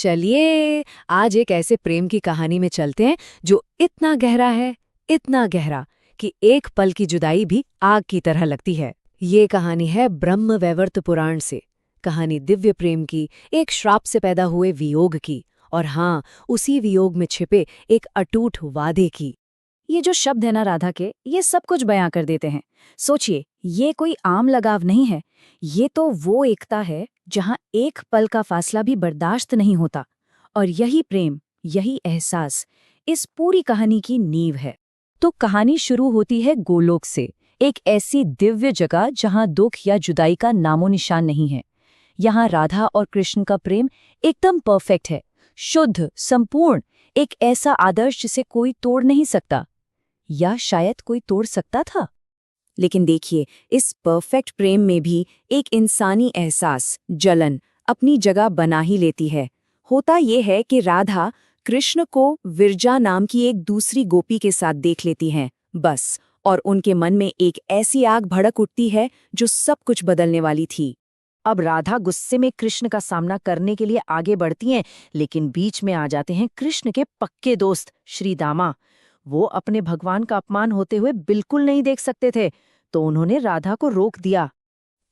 चलिए आज एक ऐसे प्रेम की कहानी में चलते हैं जो इतना गहरा है, इतना गहरा कि एक पल की जुदाई भी आग की तरह लगती है। ये कहानी है ब्रह्म वैवर्त पुराण से। कहानी दिव्य प्रेम की, एक श्राप से पैदा हुए वियोग की, और हाँ, उसी वियोग में छिपे एक अटूट वादे की। ये जो शब्द है ना राधा के, ये सब कुछ बयां कर देते हैं। सोचिए, ये कोई आम लगाव नहीं है। ये तो वो एकता है जहां एक पल का फासला भी बर्दाश्त नहीं होता। और यही प्रेम, यही एहसास इस पूरी कहानी की नींव है। तो कहानी शुरू होती है गोलोक से, एक ऐसी दिव्य जगह जहां दुख या जुदाई का नामो निशान नहीं है। यहाँ राधा और कृष्ण का प्रेम एकदम परफेक्ट है, शुद्ध, संपूर्ण, एक ऐसा आदर्श जिसे कोई तोड़ नहीं सकता, या शायद कोई तोड़ सकता था। लेकिन देखिए, इस परफेक्ट प्रेम में भी एक इंसानी एहसास, जलन, अपनी जगह बना ही लेती है। होता ये है कि राधा कृष्ण को विरजा नाम की एक दूसरी गोपी के साथ देख लेती हैं, बस, और उनके मन में एक ऐसी आग भड़क उठती है जो सब कुछ बदलने वाली थी। अब राधा गुस्से में कृष्ण का सामना करने के लिए आगे बढ़ती हैं, लेकिन बीच में आ जाते हैं कृष्ण के पक्के दोस्त श्री दामा। वो अपने भगवान का अपमान होते हुए बिल्कुल नहीं देख सकते थे, तो उन्होंने राधा को रोक दिया।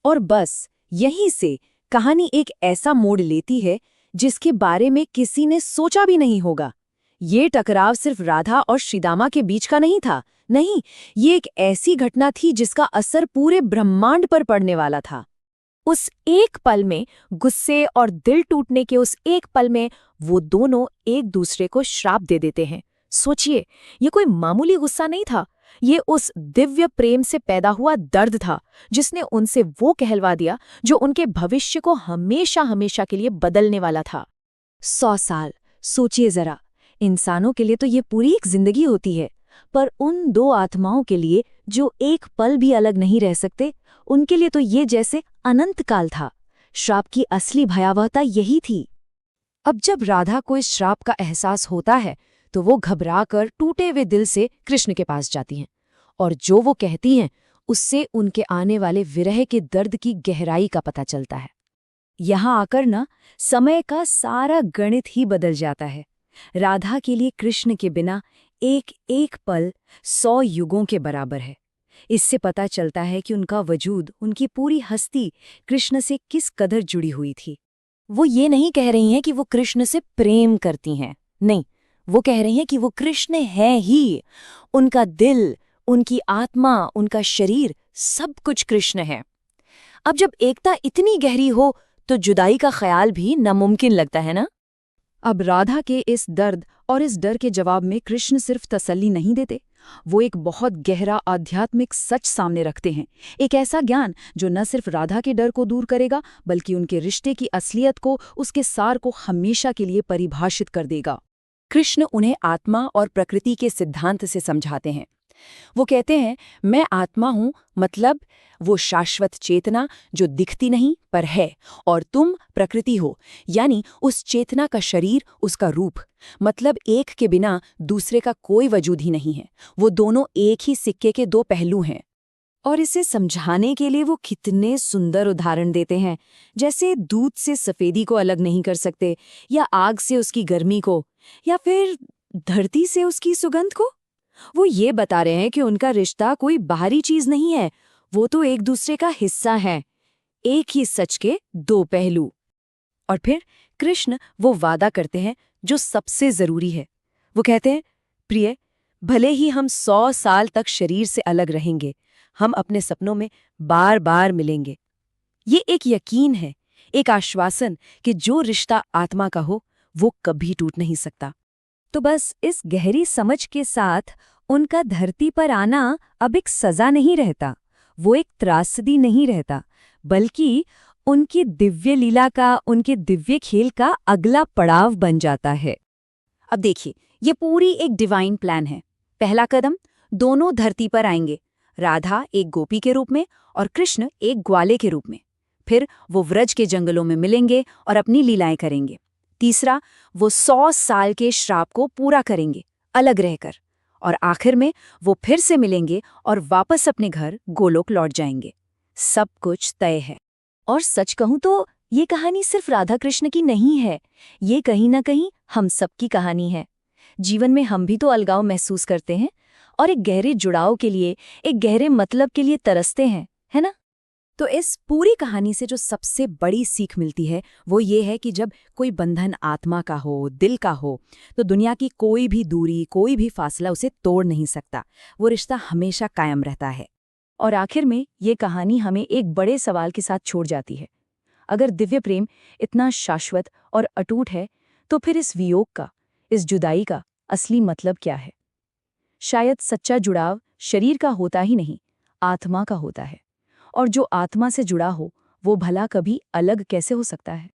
और बस यहीं से कहानी एक ऐसा मोड़ लेती है जिसके बारे में किसी ने सोचा भी नहीं होगा। ये टकराव सिर्फ राधा और श्रीदामा के बीच का नहीं था, नहीं, ये एक ऐसी घटना थी जिसका असर पूरे ब्रह्मांड पर पड़ने वाला था। उस एक पल में, गुस्से और दिल टूटने के उस एक पल में, वो दोनों एक दूसरे को श्राप दे देते हैं। सोचिए, ये कोई मामूली गुस्सा नहीं था, ये उस दिव्य प्रेम से पैदा हुआ दर्द था जिसने उनसे वो कहलवा दिया जो उनके भविष्य को हमेशा हमेशा के लिए बदलने वाला था। 100 साल, सोचिए जरा, इंसानों के लिए तो ये पूरी एक जिंदगी होती है, पर उन दो आत्माओं के लिए जो एक पल भी अलग नहीं रह सकते, उनके लिए तो ये जैसे अनंत काल था। श्राप की असली भयावहता यही थी। अब जब राधा को इस श्राप का एहसास होता है, तो वो घबराकर टूटे हुए दिल से कृष्ण के पास जाती हैं, और जो वो कहती हैं उससे उनके आने वाले विरह के दर्द की गहराई का पता चलता है। यहाँ आकर ना समय का सारा गणित ही बदल जाता है। राधा के लिए कृष्ण के बिना एक एक पल 100 युगों के बराबर है। इससे पता चलता है कि उनका वजूद, उनकी पूरी हस्ती कृष्ण से किस कदर जुड़ी हुई थी। वो ये नहीं कह रही हैं कि वो कृष्ण से प्रेम करती हैं, नहीं, वो कह रही हैं कि वो कृष्ण है ही। उनका दिल, उनकी आत्मा, उनका शरीर, सब कुछ कृष्ण है। अब जब एकता इतनी गहरी हो तो जुदाई का ख्याल भी नामुमकिन लगता है ना। अब राधा के इस दर्द और इस डर के जवाब में कृष्ण सिर्फ तसल्ली नहीं देते, वो एक बहुत गहरा आध्यात्मिक सच सामने रखते हैं। एक ऐसा ज्ञान जो न सिर्फ राधा के डर को दूर करेगा, बल्कि उनके रिश्ते की असलियत को, उसके सार को हमेशा के लिए परिभाषित कर देगा। कृष्ण उन्हें आत्मा और प्रकृति के सिद्धांत से समझाते हैं। वो कहते हैं, मैं आत्मा हूं, मतलब वो शाश्वत चेतना जो दिखती नहीं पर है, और तुम प्रकृति हो, यानी उस चेतना का शरीर, उसका रूप, मतलब एक के बिना दूसरे का कोई वजूद ही नहीं है। वो दोनों एक ही सिक्के के दो पहलू हैं। और इसे समझाने के लिए वो कितने सुंदर उदाहरण देते हैं, जैसे दूध से सफेदी को अलग नहीं कर सकते, या आग से उसकी गर्मी को, या फिर धरती से उसकी सुगंध को। वो ये बता रहे हैं कि उनका रिश्ता कोई बाहरी चीज नहीं है, वो तो एक दूसरे का हिस्सा है, एक ही सच के दो पहलू। और फिर कृष्ण वो वादा करते हैं जो सबसे जरूरी है। वो कहते हैं, प्रिय, भले ही हम 100 साल तक शरीर से अलग रहेंगे, हम अपने सपनों में बार बार मिलेंगे। ये एक यकीन है, एक आश्वासन कि जो रिश्ता आत्मा का हो वो कभी टूट नहीं सकता। तो बस इस गहरी समझ के साथ उनका धरती पर आना अब एक सजा नहीं रहता, वो एक त्रासदी नहीं रहता, बल्कि उनकी दिव्य लीला का, उनके दिव्य खेल का अगला पड़ाव बन जाता है। अब देखिए, ये पूरी एक डिवाइन प्लान है। पहला कदम, दोनों धरती पर आएंगे, राधा एक गोपी के रूप में और कृष्ण एक ग्वाले के रूप में। फिर वो व्रज के जंगलों में मिलेंगे और अपनी लीलाएं करेंगे। तीसरा, वो 100 साल के श्राप को पूरा करेंगे, अलग रहकर। और आखिर में वो फिर से मिलेंगे और वापस अपने घर गोलोक लौट जाएंगे। सब कुछ तय है। और सच कहूं तो ये कहानी सिर्फ राधा कृष्ण की नहीं है, ये कहीं ना कहीं हम सबकी कहानी है। जीवन में हम भी तो अलगाव महसूस करते हैं और एक गहरे जुड़ाव के लिए, एक गहरे मतलब के लिए तरसते हैं, है ना? तो इस पूरी कहानी से जो सबसे बड़ी सीख मिलती है वो ये है कि जब कोई बंधन आत्मा का हो, दिल का हो, तो दुनिया की कोई भी दूरी, कोई भी फासला उसे तोड़ नहीं सकता। वो रिश्ता हमेशा कायम रहता है। और आखिर में ये कहानी हमें एक बड़े सवाल के साथ छोड़ जाती है। अगर दिव्य प्रेम इतना शाश्वत और अटूट है, तो फिर इस वियोग का, इस जुदाई का असली मतलब क्या है? शायद सच्चा जुड़ाव शरीर का होता ही नहीं, आत्मा का होता है। और जो आत्मा से जुड़ा हो, वो भला कभी अलग कैसे हो सकता है?